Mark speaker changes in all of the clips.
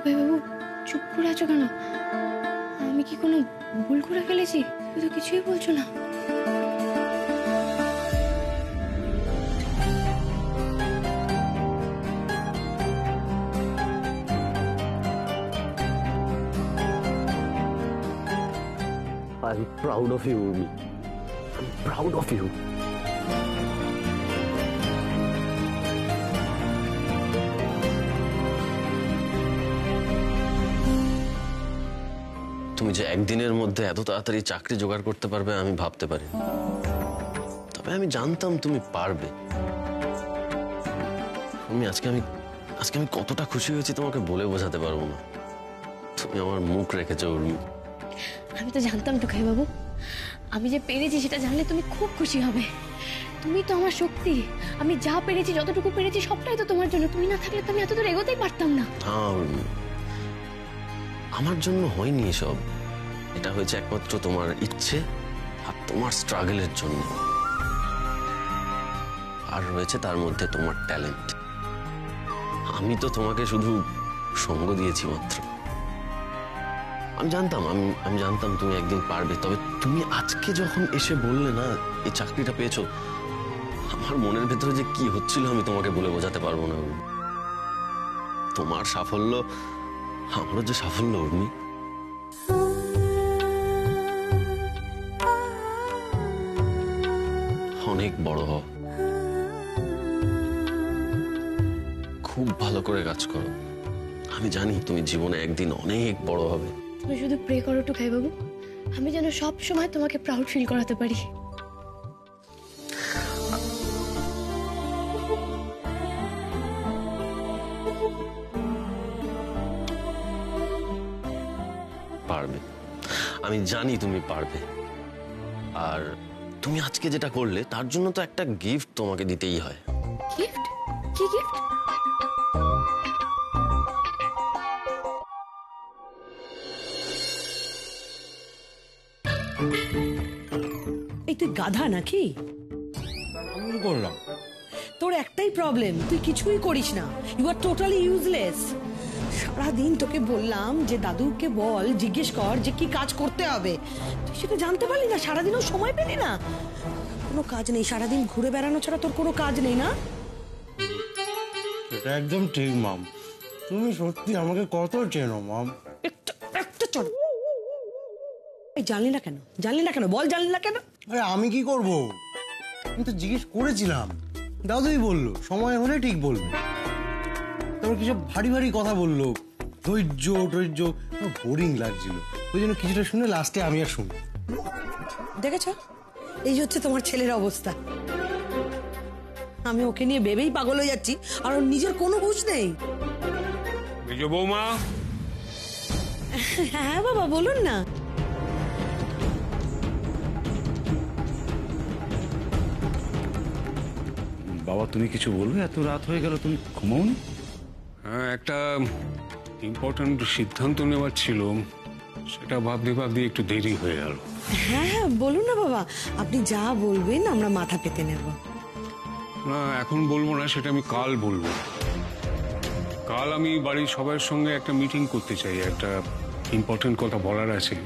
Speaker 1: টুকাই বাবু চুপ করে আছো কেন? আমি কি কোনো ভুল করে ফেলেছি? তুমি তো কিছুই বলছো না।
Speaker 2: I'm proud of you, Urmi. I'm proud of you. তুমি যে একদিনের মধ্যে এত তাড়াতাড়ি চাকরি জোগাড় করতে পারবে আমি ভাবতে পারি, তবে আমি জানতাম তুমি পারবে। আজকে আমি কতটা খুশি হয়েছি তোমাকে বলে বোঝাতে পারবো না। তুমি আমার মুখ রেখেছো উর্মি।
Speaker 1: আমি তো জানতাম টুকাই বাবু, আমি যে পেরেছি সেটা জানলে তুমি খুব খুশি হবে। তুমি তো আমার শক্তি। আমি যা পেরেছি, যতটুকু পেরেছি সবটাই তো তোমার জন্য। তুমি না থাকলে তো আমি এতদূর এগোতেই পারতাম না।
Speaker 2: হ্যাঁ উর্মি, আমার জন্য হয়নি এসব। এটা হয়েছে একমাত্র তোমার ইচ্ছে আর তোমার স্ট্রাগলের জন্য। আর রয়েছে তার মধ্যে তোমার ট্যালেন্ট। আমি তো তোমাকে শুধু সঙ্গ দিয়েছি মাত্র। আমি জানতাম তুমি একদিন পারবে। তবে তুমি আজকে যখন এসে বললে না এই চাকরিটা পেয়েছো, আমার মনের ভেতরে যে কি হচ্ছিল আমি তোমাকে বলে বোঝাতে পারবো না। তোমার সাফল্য আমারও যে সাফল্য উর্মি। অনেক বড় হও, খুব ভালো করে কাজ করো। আমি জানি তুমি জীবনে একদিন অনেক বড় হবে।
Speaker 1: তুমি শুধু প্রে করো টুকাই বাবু, আমি যেন সব সময় তোমাকে প্রাউড ফিল করাতে পারি।
Speaker 2: পারবে, আমি জানি তুমি পারবে। আর তুমি আজকে যেটা করলে তার জন্য তো একটা গিফট তোমাকে দিতেই হয়।
Speaker 1: গিফট? কি গিফট?
Speaker 3: এই তুই গাধা নাকি?
Speaker 4: আমি করলাম?
Speaker 3: তোর একটাই প্রবলেম, তুই কিছুই করিস না। You are totally useless. সারাদিন তোকে বললাম যে দাদুকে বল, জিজ্ঞেস কর যে কি কাজ করতে হবে। তুই সেটা জানতে পারলি না, সারাদিনও সময় পেলি না। কোনো কাজ নেই, সারাদিন ঘুরে বেড়ানো ছাড়া তোর কোনো কাজ নেই না?
Speaker 4: এটা একদম ঠিক মাম। তুমি সত্যি আমাকে কত চেনো মাম।
Speaker 3: একটা চল। এই জানলি না কেন বল, জানলি না কেন?
Speaker 4: আরে আমি কি করব? আমি তো জিজ্ঞেস করেছিলাম, দাদুই বললো সময় হলে ঠিক বলবো। তারপর কিছু ভারী ভারী কথা বললো, ধৈর্য বোরিং লাগছিল। ওই জন্য কিছুটা শুনে লাস্টে আমি আর শুনি।
Speaker 3: দেখেছ, এই হচ্ছে তোমার ছেলের অবস্থা। আমি ওকে নিয়ে ভেবেই পাগল হয়ে যাচ্ছি, আর ওর নিজের কোনো বুঝ নেই।
Speaker 5: মেজ বৌমা।
Speaker 3: হ্যাঁ বাবা বলুন না।
Speaker 6: বাবা তুমি কিছু বলবে? এত রাত হয়ে গেল, তুমি ঘুমাওনি?
Speaker 5: হ্যাঁ, একটা ইম্পর্টেন্ট সিদ্ধান্ত নেওয়ার ছিল, সেটা ভাবতে একটু দেরি হয়ে গেল।
Speaker 3: হ্যাঁ বলুন না বাবা, আপনি যা বলবেন আমরা মাথা পেতে নেব।
Speaker 5: না এখন বলবো না, সেটা আমি কাল বলবো। কাল আমি বাড়ির সবার সঙ্গে একটা মিটিং করতে চাই, একটা ইম্পর্টেন্ট কথা বলার আছে,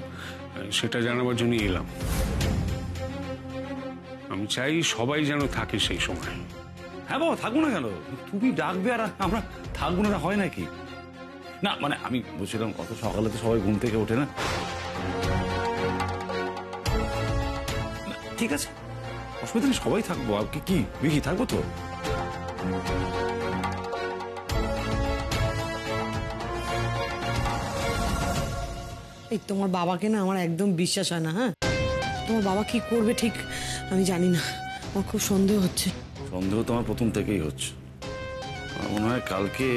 Speaker 5: সেটা জানাবার জন্য এলাম। আমি চাই সবাই যেন থাকে সেই সময়।
Speaker 6: হ্যাঁ বাবা থাকবো না কেন? তুমি ডাকবে আর আমরা থাকবো না, হয় নাকি? না মানে আমি বলছিলাম, কত সকালে তো সবাই ঘুম থেকে ওঠে না। ঠিক আছে, অসুবিধা নেই, সবাই থাকবো। আর কি বিকি থাকবো তো?
Speaker 3: এই তোমার বাবাকে না আমার একদম বিশ্বাস হয় না। হ্যাঁ, তোমার বাবা কি করবে ঠিক আমি জানি না, আমার খুব সন্দেহ হচ্ছে।
Speaker 6: সন্দেহ তোমার প্রথম থেকেই হচ্ছে। আমার মনে হয় কালকে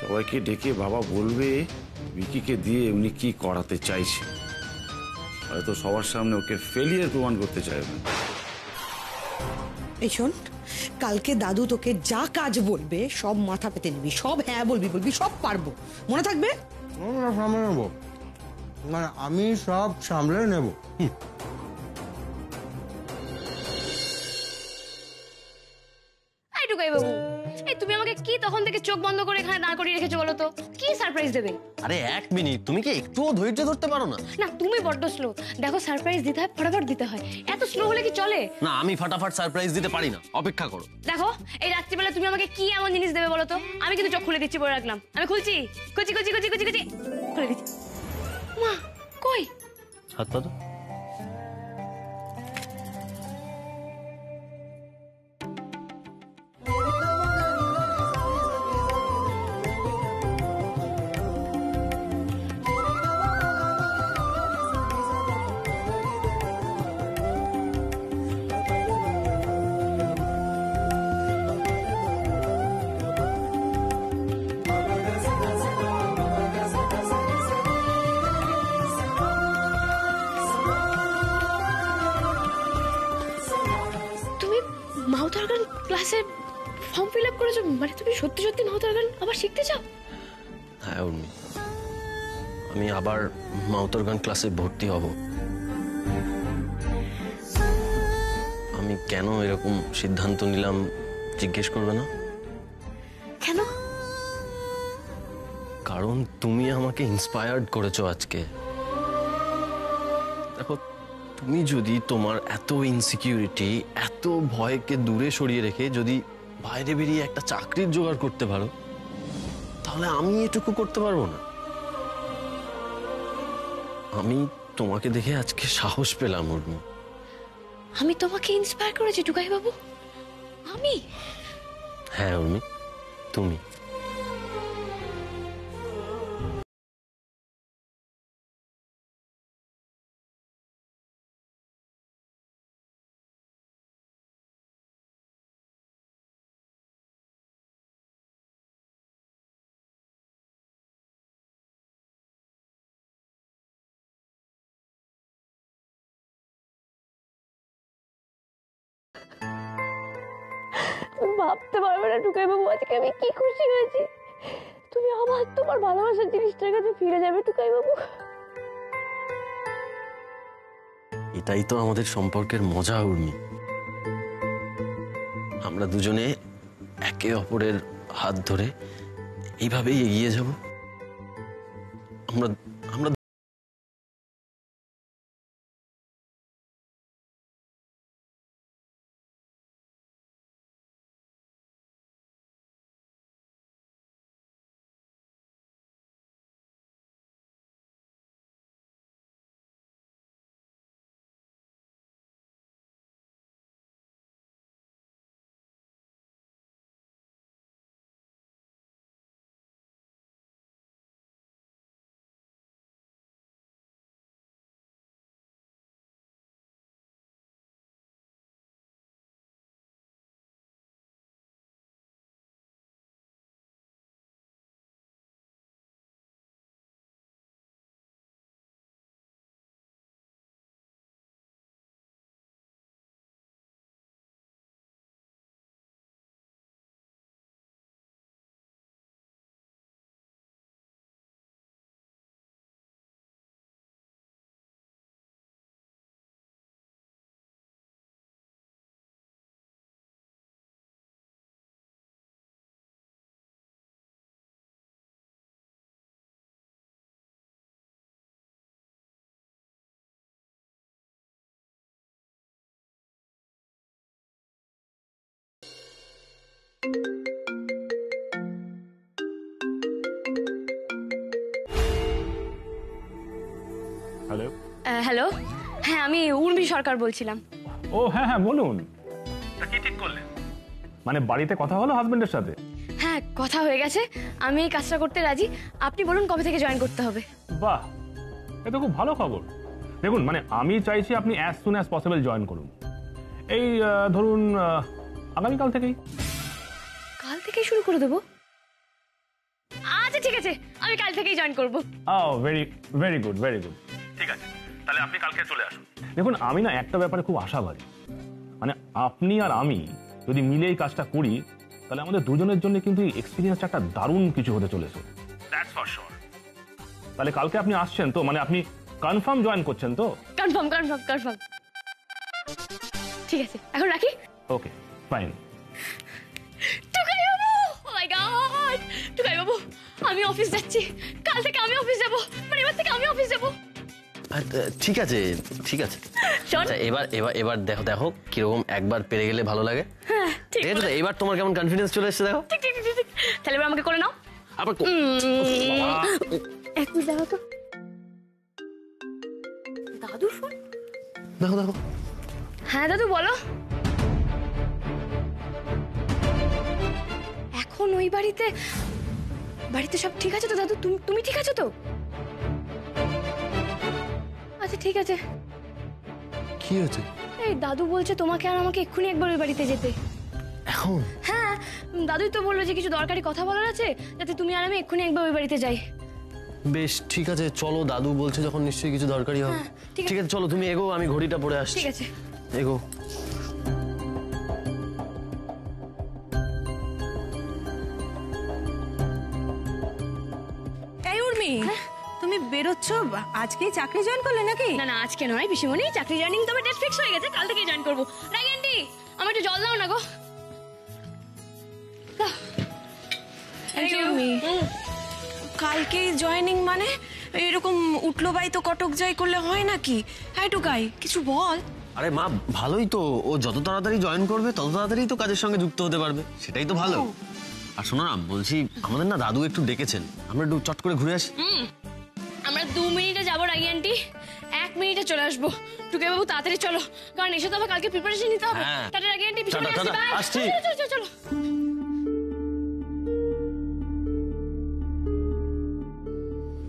Speaker 6: সবাইকে ডেকে বাবা বলবে বিকিকে দিয়ে এমনি কি করাতে চাইছে। হয়তো সবার সামনে ওকে ফেলিয়ার প্রমাণ করতে চাইবে।
Speaker 3: এই শোন, কালকে দাদু তোকে যা কাজ বলবে সব মাথা পেতে নিবি, সব হ্যাঁ বলবি, সব পারবো, মনে থাকবে?
Speaker 4: সামলে নেবো, মানে আমি সব সামলে নেব।
Speaker 1: এই টুকাই বাবু, এই তুমি আমাকে কি তখন থেকে চোখ বন্ধ করে এখানে দাঁড় করিয়ে রেখেছো বলো তো? কি সারপ্রাইজ দেবে?
Speaker 2: আরে 1 মিনিট, তুমি কি একটুও ধৈর্য ধরতে পারো না?
Speaker 1: না তুমি বড্ড স্লো। দেখো সারপ্রাইজ দিতে হয় ফটাফট দিতে হয়, এত স্লো হলে কি চলে?
Speaker 2: না, আমি ফাটাফাট সারপ্রাইজ দিতে পারি না, অপেক্ষা করো।
Speaker 1: দেখো এই রাত্রিবেলা তুমি আমাকে কি এমন জিনিস দেবে বলো তো? আমি কিন্তু চোখ খুলে দিচ্ছি, বলে রাখলাম। আমি খুলছি, খুঁজি খুঁজি খুঁজি খুঁজি খুঁজি খুলে দিচ্ছি। মা কই?
Speaker 2: হাত পা দাও।
Speaker 1: মাউথ অর্গান ক্লাসে ফর্ম ফিল আপ করেছো? মানে তুমি সত্যি সত্যি মাউথ অর্গান আবার শিখতে চাও?
Speaker 2: হ্যাঁ উর্মি, আমি আবার মাউথ অর্গান ক্লাসে ভর্তি হব। আমি কেন এরকম সিদ্ধান্ত নিলাম জিজ্ঞেস করবে না?
Speaker 1: কেন?
Speaker 2: কারণ তুমি আমাকে ইন্সপায়ার্ড করেছো আজকে। দেখো, তুমি যদি তোমার এত ইনসিকিউরিটি, এত ভয়কে দূরে সরিয়ে রেখে যদি বাইরে বেরিয়ে একটা চাকরির জোগাড় করতে পারো, তাহলে আমি এটুকু করতে পারবো না? আমি তোমাকে দেখে আজকে সাহস পেলাম উর্মি।
Speaker 1: আমি তোমাকে ইন্সপায়ার করেছি টুকাই বাবু? আমি?
Speaker 2: হ্যাঁ উর্মি, তুমি।
Speaker 1: ভাবতে পারবে না টুকাই বাবু, আজকে আমি কি খুশি হয়েছি। তুমি আবার তোমার ভালোবাসার জিনিসটার কাছে ফিরে যাবে টুকাই বাবু।
Speaker 2: এটাই তো আমাদের সম্পর্কের মজা উর্মি। আমরা দুজনে একে অপরের হাত ধরে এইভাবেই এগিয়ে যাব। আমরা আমরা
Speaker 7: হ্যালো।
Speaker 1: হ্যালো, হ্যাঁ আমি উর্মি সরকার বলছিলাম।
Speaker 7: ও হ্যাঁ হ্যাঁ বলুন। তা কি ঠিক করলেন? মানে বাড়িতে কথা হলো হাজবেন্ডের সাথে?
Speaker 1: হ্যাঁ কথা হয়ে গেছে, আমি এই কাজটা করতে রাজি। আপনি বলুন কবে থেকে জয়েন করতে হবে?
Speaker 7: বাহ, এটা খুব ভালো খবর। দেখুন মানে আমি চাইছি আপনি as soon as possible join করুন। এই ধরুন আগামীকাল থেকেই।
Speaker 1: কাল থেকেই শুরু করে দেবো? আচ্ছা ঠিক আছে, আমি কাল থেকেই জয়েন করব।
Speaker 7: Oh very very good very good. ঠিক আছে, তাহলে আপনি কালকে চলে আসুন। দেখুন আমি না একটা ব্যাপারে খুব আশাবাদী, মানে আপনি আর আমি যদি মিলে এই কাজটা করি তাহলে আমাদের দুজনের জন্য কিন্তু এক্সপিরিয়েন্সটা একটা দারুণ কিছু হতে চলেছে। That's for sure. তাহলে কালকে আপনি আসছেন তো? মানে আপনি কনফার্ম জয়েন করছেন তো?
Speaker 1: Confirm confirm confirm. ঠিক আছে এখন রাখি।
Speaker 7: Okay fine.
Speaker 1: টুকাই বাবু অফিস যাচ্ছি, কাল থেকে আমি অফিস যাবো, মানে এবার থেকে আমি অফিস যাবো।
Speaker 2: ঠিক আছে ঠিক আছে।
Speaker 1: শোন।
Speaker 2: আচ্ছা এবার এবার এবার দেখো দেখো কিরকম একবার পেরে গেলে ভালো লাগে।
Speaker 1: হ্যাঁ ঠিক
Speaker 2: ঠিক আছে তো, এবার তোমার কেমন কনফিডেন্স চলে এসেছে দেখো।
Speaker 1: ঠিক ঠিক ঠিক ঠিক। তাহলে এবার আমাকে করে নাও।
Speaker 2: আবার
Speaker 1: এক মিনিট দাও তো। দাদুর ফোন।
Speaker 2: দেখো দেখো।
Speaker 1: হ্যাঁ দাদু বলো। এখন ওই বাড়িতে বাড়িতে সব ঠিক আছে তো দাদু? তুমি ঠিক আছো তো? আচ্ছা ঠিক আছে।
Speaker 2: কি হয়েছে?
Speaker 1: এই দাদু বলছে তোমাকে আর আমাকে এক্ষুনি একবার ওই বাড়িতে যেতে।
Speaker 2: এখন?
Speaker 1: হ্যাঁ দাদুই তো বললো যে কিছু দরকারি কথা বলার আছে, যাতে তুমি আর আমি এক্ষুনি একবার ওই বাড়িতে যাই।
Speaker 2: বেশ ঠিক আছে চলো, দাদু বলছে যখন নিশ্চয়ই কিছু দরকারি হবে।
Speaker 1: হ্যাঁ, ঠিক আছে।
Speaker 2: ঠিক আছে চলো, তুমি এগো, আমি ঘড়িটা পরে আসছি।
Speaker 1: ঠিক আছে।
Speaker 2: এগো।
Speaker 8: এই উর্মি, তুমি বেরোচ্ছ? আজকেই চাকরি জয়েন করলে নাকি?
Speaker 1: না না আজকে নয় পিসিমণি, চাকরি জয়েনিং তো আমার ডেট ফিক্স হয়ে গেছে, কাল থেকেই জয়েন করবো। রাগি আন্টি আমার একটু জল দাও না গো। দাও।
Speaker 8: এই উর্মি, কালকেই জয়েনিং মানে এরকম উঠলো বাই তো কটক যাই করলে হয় নাকি? হ্যাঁ টুকাই কিছু বল।
Speaker 2: আরে মা ভালোই তো, ও যত তাড়াতাড়ি জয়েন করবে তত তাড়াতাড়ি তো কাজের সঙ্গে যুক্ত হতে পারবে, সেটাই তো ভালো। আর শোনো না, বলছি আমাদের না দাদু একটু ডেকেছেন, আমরা একটু চট করে ঘুরে আসি।
Speaker 1: আমরা 2 মিনিটে যাবো রাগি আন্টি, 1 মিনিটে চলে আসবো। টুকে বাবু তাড়াতাড়ি চলো, কারণ এসে তো আবার কালকে প্রিপারেশন নিতে হবে।
Speaker 2: হ্যাঁ।
Speaker 1: টাটা রাগি আন্টি, পিসিমণি
Speaker 2: টাটা,
Speaker 1: আসছি,
Speaker 2: টাটা,
Speaker 1: বাই।
Speaker 2: আসছি।
Speaker 1: চলো চলো চলো।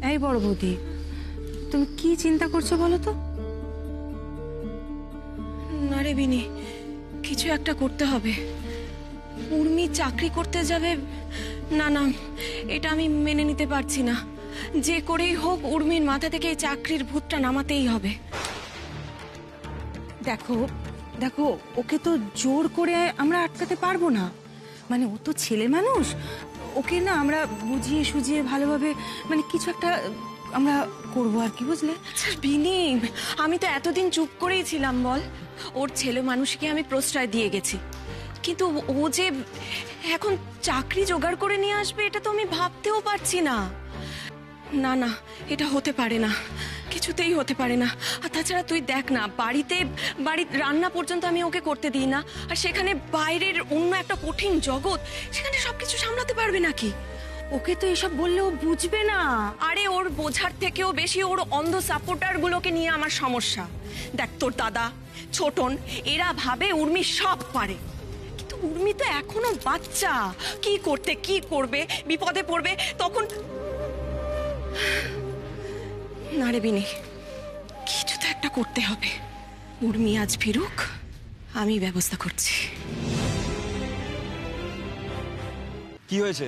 Speaker 8: এই বড় বৌদি, তুমি কি চিন্তা করছো বলো তো? না রে বিনি, কিছু একটা করতে হবে। উর্মি চাকরি করতে যাবে, না না এটা আমি মেনে নিতে পারছি না। যে করেই হোক উর্মির মাথা থেকে এই চাকরির ভূতটা নামাতেই হবে। দেখো দেখো, ওকে তো জোর করে আমরা আটকাতে পারবো না, মানে ও তো ছেলে মানুষ। ওকে না আমরা বুঝিয়ে সুঝিয়ে ভালোভাবে মানে কিছু একটা আমরা করবো আর কি, বুঝলে? আচ্ছা বিনি, আমি তো এতদিন চুপ করেই ছিলাম বল। ওর ছেলে মানুষকে আমি প্রশ্রয় দিয়ে গেছি, কিন্তু ও যে এখন চাকরি জোগাড় করে নিয়ে আসবে এটা তো আমি ভাবতেও পারছি না। না না এটা হতে পারে না, কিছুতেই হতে পারে না। আর তাছাড়া তুই দেখ না, বাড়ির রান্না পর্যন্ত আমি ওকে করতে দিই না, আর সেখানে বাইরের অন্য একটা কঠিন জগৎ, সেখানে সবকিছু সামলাতে পারবে নাকি? ওকে তো এসব বললেও বুঝবে না। আরে ওর বোঝার থেকেও বেশি ওর অন্ধ সাপোর্টার গুলোকে নিয়ে আমার সমস্যা। দেখ তোর দাদা, ছোটন, এরা ভাবে উর্মি সব পারে, কিন্তু উর্মি তো এখনো বাচ্চা। কি করবে, বিপদে পড়বে তখন। না রে বিনি, কিছু তো একটা করতে হবে। উর্মি আজ ফিরুক, আমি ব্যবস্থা করছি।
Speaker 9: কি হয়েছে?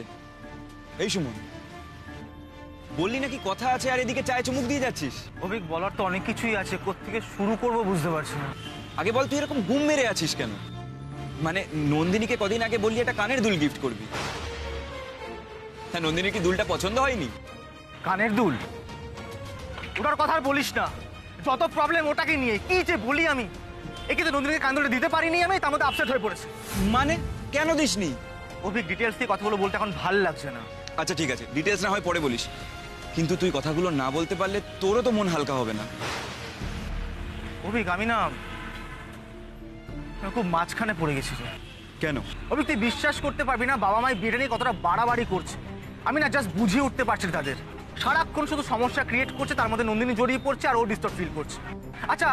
Speaker 9: এই সুমন, বললি নাকি কথা আছে আর এদিকে চায়ে চুমুক দিয়ে যাচ্ছিস?
Speaker 10: অভিক, বলার তো অনেক কিছুই আছে, কোত্থেকে শুরু করব বুঝতে পারছি না।
Speaker 9: আগে বল তুই এরকম গুম মেরে আছিস কেন? মানে নন্দিনীকে কদিন আগে বললি একটা কানের দুল গিফট করবি। হ্যাঁ, নন্দিনীর কি দুলটা পছন্দ হয়নি?
Speaker 10: কানের দুল? ওটার কথা আর বলিস না, যত প্রবলেম ওটাকে নিয়ে। কি যে বলি আমি, একে তো নন্দিনীকে কানের দুলটা দিতে পারিনি আমি, তার মধ্যে আপসেট হয়ে পড়েছে।
Speaker 9: মানে কেন দিসনি?
Speaker 10: অভিক, ডিটেলস দিয়ে কথাগুলো বলতে এখন ভাল লাগছে না।
Speaker 9: আচ্ছা ঠিক আছে, ডিটেলস না হয় পরে বলিস, কিন্তু তুই কথাগুলো না বলতে পারলে তোরও তো মন হালকা হবে না।
Speaker 10: অভিক, আমি না খুব মাঝখানে পড়ে গেছি রে।
Speaker 9: কেন?
Speaker 10: অভিক, তুই বিশ্বাস করতে পারবি না, বাবা মায়ের বিয়েটা নিয়ে কতটা বাড়াবাড়ি করছে। আমি না জাস্ট বুঝিয়ে উঠতে পারছি না তাদের। সারাক্ষণ শুধু সমস্যা ক্রিয়েট করছে, তার মধ্যে নন্দিনী জড়িয়ে পড়ছে আর ও ডিস্টার্ব ফিল করছে। আচ্ছা,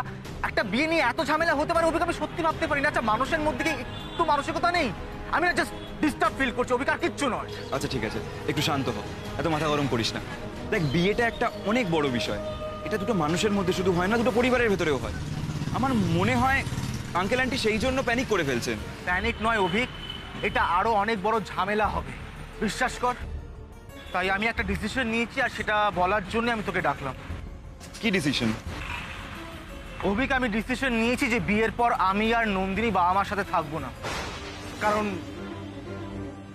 Speaker 10: একটা বিয়ে নিয়ে এত ঝামেলা হতে পারে অভিক, আমি সত্যি ভাবতে পারি না। আচ্ছা, মানুষের মধ্যে কি একটু মানসিকতা নেই? আমি না জাস্ট ডিস্টার্ব ফিল করছি অভিক, আর কিচ্ছু নয়।
Speaker 9: আচ্ছা ঠিক আছে, একটু শান্ত হ, এত মাথা গরম করিস না। দেখ, বিয়েটা একটা অনেক বড় বিষয়, এটা দুটো মানুষের মধ্যে শুধু হয় না, দুটো পরিবারের ভেতরেও হয়। আমার মনে হয় আঙ্কেল আন্টি সেই জন্য প্যানিক করে ফেলছেন।
Speaker 10: প্যানিক নয় অভিক, এটা আরো অনেক বড় ঝামেলা হবে, বিশ্বাস কর। তাই আমি একটা ডিসিশন নিয়েছি, আর সেটা বলার জন্য আমি তোকে ডাকলাম।
Speaker 9: কি ডিসিশন?
Speaker 10: অভিক, আমি ডিসিশন নিয়েছি যে বিয়ের পর আমি আর নন্দিনী বাবা মার সাথে থাকবো না। কারণ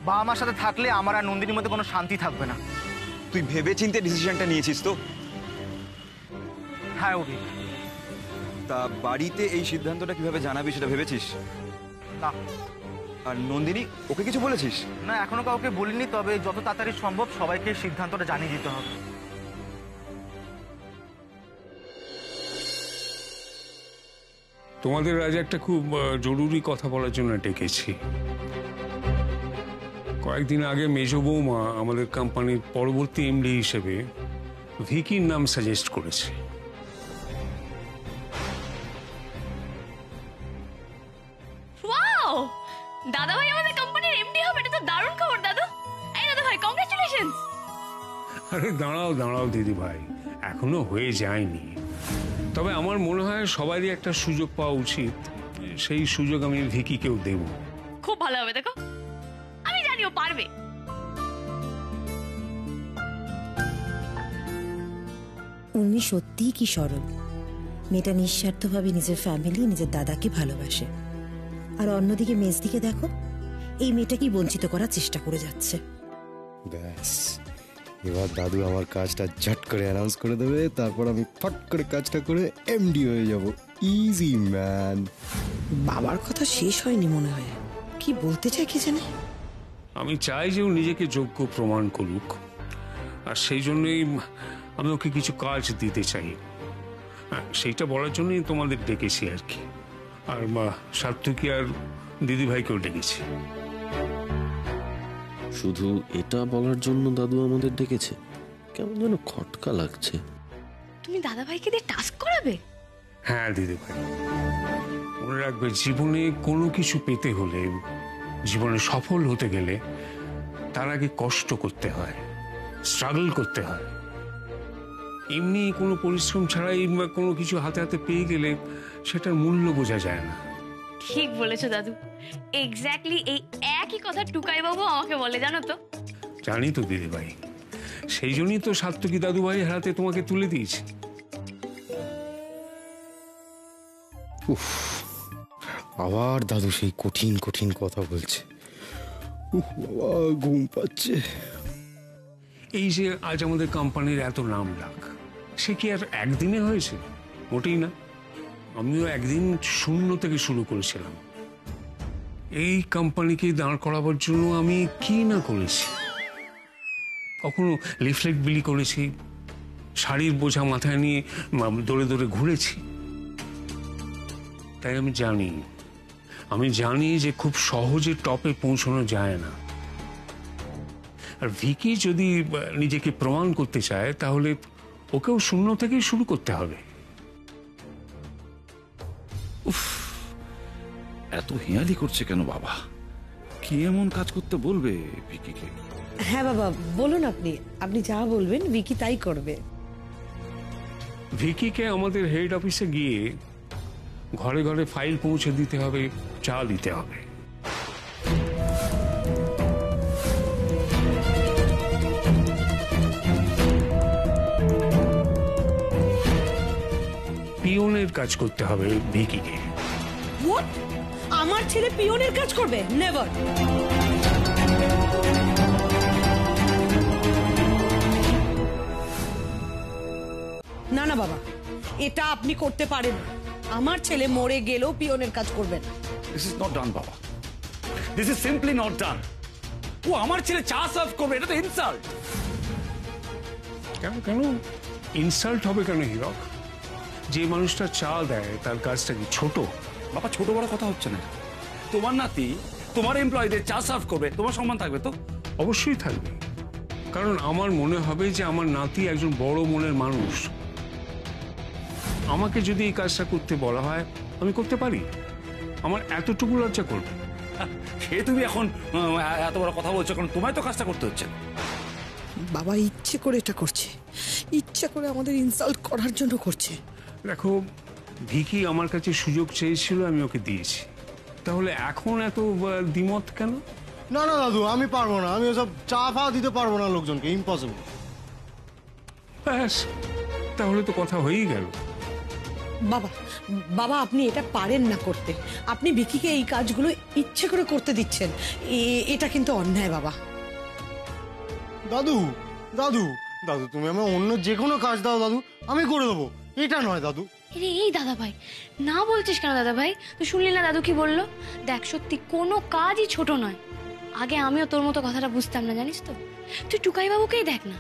Speaker 10: বাবা মার সাথে থাকলে আমার আর নন্দিনীর মধ্যে কোনো শান্তি থাকবে না।
Speaker 9: তুই ভেবে চিন্তে ডিসিশনটা নিয়েছিস তো?
Speaker 10: হ্যাঁ অভিক।
Speaker 9: তা বাড়িতে এই সিদ্ধান্তটা কিভাবে জানাবি সেটা ভেবেছিস?
Speaker 10: না,
Speaker 9: আর নন্দিনী, ওকে কিছু বলেছিস?
Speaker 10: না, এখনো কাউকে বলিনি, তবে যত তাড়াতাড়ি সম্ভব সবাইকে সিদ্ধান্তটা জানিয়ে দিতে হবে।
Speaker 5: তোমাদের আজ একটা খুব জরুরি কথা বলার জন্য ডেকেছি। কয়েকদিন আগে মেজো বৌমা আমাদের কোম্পানির পরবর্তী এমডি হিসেবে ভিকির নাম সাজেস্ট করেছে।
Speaker 1: ওয়াও, দাদা ভাই আমাদের কোম্পানির এমডি হবে, এটা তো দারুণ খবর দাদু। এই দাদা ভাই, কংগ্রাচুলেশনস।
Speaker 5: আরে দাঁড়াও দাঁড়াও দিদি ভাই, এখনো হয়ে যায়নি। তবে আমার মনে হয় সবারই একটা সুযোগ পাওয়া উচিত, সেই সুযোগ আমি ভিকিকেও দেব।
Speaker 1: খুব ভালো হবে, দেখো আমি জানি ও পারবে।
Speaker 11: উনি সত্যিই কি সরল। মেয়েটা নিঃস্বার্থভাবে নিজের ফ্যামিলি, নিজের দাদাকে ভালোবাসে। আর অন্যদিকে মেজদিকে দেখো, এই মেয়েটাকেই বঞ্চিত করার চেষ্টা করে যাচ্ছে।
Speaker 4: ব্যাস, এবার দাদু আমার কাজটা ঝট করে অ্যানাউন্স করে দেবে, তারপর আমি ফট করে কাজটা করে এমডি হয়ে যাব। Easy man.
Speaker 3: বাবার কথা শেষ হয়নি মনে হয়, কি বলতে চাই কি জানি।
Speaker 5: আমি চাই যে ও নিজেকে যোগ্য প্রমাণ করুক, আর সেই জন্যই আমি ওকে কিছু কাজ দিতে চাই। সেইটা বলার জন্যই তোমাদের ডেকেছি আর কি। আর সার্থকী আর দিদিভাইকেও ডেকেছি।
Speaker 2: শুধু এটা বলার জন্য দাদু আমাদের ডেকেছে? কেমন যেন খটকা লাগছে।
Speaker 1: তুমি দাদা ভাইকে দিয়ে টাস্ক করাবে?
Speaker 5: হ্যাঁ দিদিভাই, মনে রাখবে, জীবনে কোনো কিছু পেতে হলে, জীবনে সফল হতে গেলে তার আগে কষ্ট করতে হয়, স্ট্রাগল করতে হয়। এমনি কোনো পরিশ্রম ছাড়াই কোনো কিছু হাতে হাতে পেয়ে গেলে সেটার মূল্য বোঝা যায় না।
Speaker 1: ঠিক বলেছো দাদু, এক্স্যাক্টলি এই একই কথা টুকাই বাবু আমাকে বলে, জানো তো।
Speaker 5: জানি তো দিদিভাই, সেই জন্যই তো সার্থকী দাদুভাই হাতে তোমাকে তুলে দিয়েছি।
Speaker 4: আবার দাদু সেই কঠিন কঠিন কথা বলছে। বাবা, ঘুম পাচ্ছে।
Speaker 5: এই যে আজ আমাদের কোম্পানির এত নাম ডাক, সে কি আর একদিনে হয়েছে? মোটেই না। আমিও একদিন শূন্য থেকে শুরু করেছিলাম। এই কোম্পানিকে দাঁড় করাবার জন্য আমি কি না করেছি। কখনো লিফলেট বিলি করেছি, শাড়ির বোঝা মাথায় নিয়ে দৌড়ে দৌড়ে ঘুরেছি। তাই আমি জানি যে খুব সহজে টপে পৌঁছানো যায় না। আর ভিকি যদি নিজেকে প্রমাণ করতে চায়, তাহলে ওকেও শূন্য থেকেই শুরু করতে হবে।
Speaker 6: এত হিয়ালি করছে কেন বাবা? কি এমন কাজ করতে বলবে ভিকিকে?
Speaker 3: হ্যাঁ বাবা, বলুন আপনি, আপনি যা বলবেন ভিকি তাই করবে।
Speaker 5: ভিকিকে আমাদের হেড অফিসে গিয়ে ঘরে ঘরে ফাইল পৌঁছে দিতে হবে, চা দিতে হবে। পিওনের কাজ করতে হবে ভিকিকে।
Speaker 3: হোয়াট? আমার ছেলে পিওনের কাজ করবে? নেভার। না না বাবা, এটা আপনি করতে পারেন। আমার ছেলে মরে গেলেও পিওনের কাজ করবেন।
Speaker 6: দিস ইজ নট ডান বাবা, this is simply not done. ও আমার ছেলে চা সার্ভ করবে, এটা তো ইনসাল্ট।
Speaker 5: কেন কেন ইনসাল্ট হবে কেন হীরক? যে মানুষটা চা দেয় তার কাজটা কি ছোট?
Speaker 6: বাবা, ছোট বড় কথা হচ্ছে না। তোমার নাতি তোমার এমপ্লয়ীদের চা সার্ভ করবে, তোমার সম্মান থাকবে তো?
Speaker 5: অবশ্যই থাকবে, কারণ আমার মনে হবে যে আমার নাতি একজন বড় মনের মানুষ। আমাকে যদি এই কাজটা করতে বলা হয়, আমি করতে পারি। আমার এতটুকু লজ্জা করবে?
Speaker 6: সে তুমি এখন এত বড় কথা বলছো, কারণ তোমায় তো কাজটা করতে হচ্ছে।
Speaker 3: বাবা ইচ্ছে করে এটা করছে, ইচ্ছে করে আমাদের ইনসাল্ট করার জন্য করছে।
Speaker 5: দেখো, ভিকি আমার কাছে সুযোগ চেয়েছিল, আমি ওকে দিয়েছি। তাহলে এখন এত দ্বিমত কেন?
Speaker 4: না না দাদু, আমি পারবো না। আমি ওসব চা ফা দিতে পারবো না লোকজনকে, ইম্পসিবল।
Speaker 5: ব্যাস, তাহলে তো কথা হয়েই গেল।
Speaker 3: বাবা বাবা, আপনি এটা পারেন না করতে। আপনি ভিকিকে এই কাজগুলো ইচ্ছে করে করতে দিচ্ছেন, এটা কিন্তু অন্যায় বাবা।
Speaker 4: দাদু দাদু দাদু, তুমি আমার অন্য যে কোনো কাজ দাও দাদু, আমি করে দেবো। এটা নয় দাদু,
Speaker 1: আরে এই দাদা ভাই, না বলছিস কেন দাদা ভাই? তুই শুনলি না দাদু কি বললো? দেখ, সত্যি কোনো কাজই ছোট নয়। আগে আমিও তোর মতো কথাটা বুঝতাম না, জানিস তো। তুই টুকাই বাবুকেই দেখ না।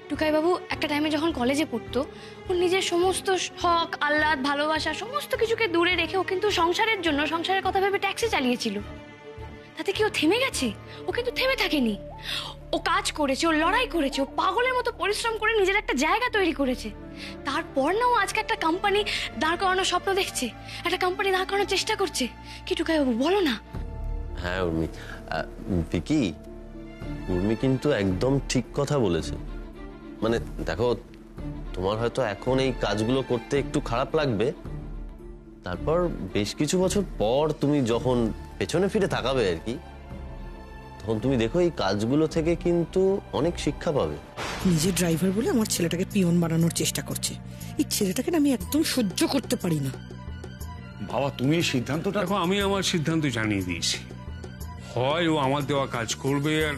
Speaker 1: টুকাই বাবু একটা টাইমে যখন কলেজে পড়তো, ও নিজের সমস্ত শখ, আহ্লাদ, ভালোবাসা সমস্ত কিছুকে দূরে রেখে ও কিন্তু সংসারের জন্য, সংসারের কথা ভেবে ট্যাক্সি চালিয়েছিল। তাতে কি ও থেমে গেছে? ও কিন্তু থেমে থাকেনি। ও কাজ করেছে, ও লড়াই করেছে, ও পাগলের মতো পরিশ্রম করে নিজের একটা জায়গা তৈরি করেছে। তারপর না ও আজকে একটা কোম্পানি দাঁড় করানোর স্বপ্ন দেখছে, একটা কোম্পানি দাঁড় করানোর চেষ্টা করছে। কি টুকাই বাবু, বলো না।
Speaker 2: হ্যাঁ উর্মি, ভিকি, উর্মি কিন্তু একদম ঠিক কথা বলেছে। মানে দেখো, তোমার হয়তো এখন এই কাজগুলো করতে একটু খারাপ লাগবে, তারপর বেশ কিছু বছর পর তুমি যখন পেছনে ফিরে তাকাবে আর কি, তখন তুমি দেখো এই কাজগুলো থেকে কিন্তু অনেক শিক্ষা পাবে।
Speaker 3: নিজের ড্রাইভার বলে আমার ছেলেটাকে পিয়ন বানানোর চেষ্টা করছে। এই ছেলেটাকে না আমি একদম সহ্য করতে পারি না।
Speaker 6: বাবা তুমি এই সিদ্ধান্তটা
Speaker 5: দেখো, আমি আমার সিদ্ধান্ত জানিয়ে দিয়েছি। হয় ও আমার দেওয়া কাজ করবে, আর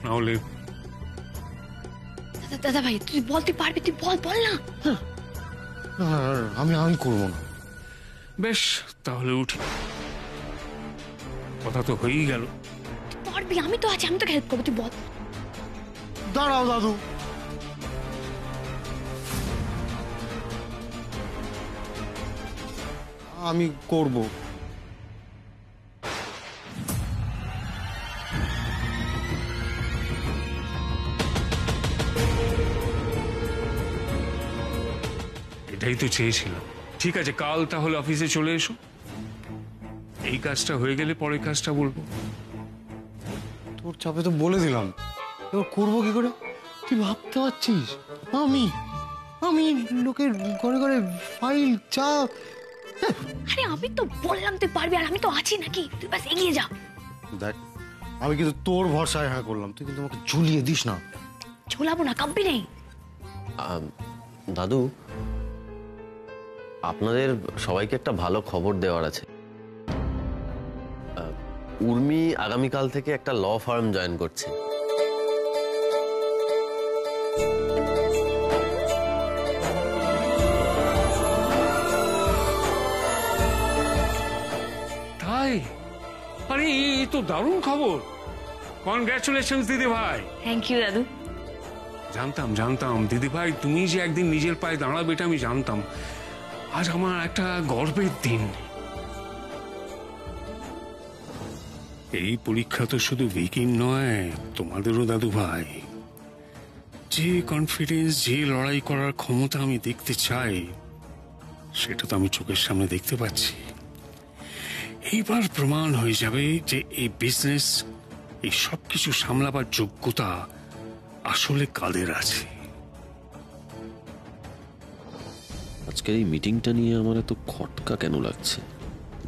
Speaker 5: না হলে
Speaker 1: দাদা ভাই, তুই বল, তুই পারবি, তুই বল, বল না।
Speaker 4: আমি করবো না।
Speaker 5: বেশ, তাহলে উঠি। কথা তো হয়েই গেল।
Speaker 1: পারবি, আমি তো আছি, আমি তো হেল্প করবো, তুই বল।
Speaker 4: দাঁড়াও দাদু, আমি করব।
Speaker 5: এটাই তো চেয়েছিলাম। ঠিক আছে, কাল তাহলে অফিসে চলে এসো। এই কাজটা হয়ে গেলে পরের কাজটা বলবো।
Speaker 4: তোর চাপে তো বলে দিলাম, এবার করবো কি করে? তুই ভাবতে পারছিস আমি আমি লোকের ঘরে ঘরে ফাইল চা?
Speaker 1: আরে আমি তো বললাম তুই পারবি, আর আমি তো আছি নাকি, তুই বাস এগিয়ে যা।
Speaker 4: দেখ, আমি কিন্তু তোর ভরসায় হ্যাঁ করলাম, তুই কিন্তু আমাকে ঝুলিয়ে দিস না।
Speaker 1: ঝোলাবো না, কাঁপবি নেই।
Speaker 2: দাদু, আপনাদের সবাইকে একটা ভালো খবর দেওয়ার আছে। উর্মি আগামীকাল থেকে একটা ল ফার্ম জয়েন করছে।
Speaker 5: তাই? আরে এই তো দারুণ খবর। কনগ্রাচুলেশনস দিদি ভাই।
Speaker 1: থ্যাংক ইউ দাদু।
Speaker 5: জানতাম দিদি ভাই, তুমি যে একদিন নিজের পায়ে দাঁড়াবে এটা আমি জানতাম। আজ আমার একটা গর্বের দিন। এই পরীক্ষা তো শুধু ভিকির নয়, তোমাদেরও দাদু ভাই। যে কনফিডেন্স, যে লড়াই করার ক্ষমতা আমি দেখতে চাই, সেটা তো আমি চোখের সামনে দেখতে পাচ্ছি। এইবার প্রমাণ হয়ে যাবে যে এই বিজনেস, এই সবকিছু সামলাবার যোগ্যতা আসলে কাদের আছে।
Speaker 2: আজকের এই মিটিংটা নিয়ে আমার এত খটকা কেন লাগছে?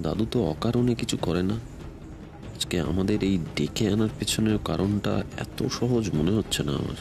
Speaker 2: দাদু তো অকারণে কিছু করে না। আজকে আমাদের এই ডেকে আনার পেছনের কারণটা এত সহজ মনে হচ্ছে না আমার।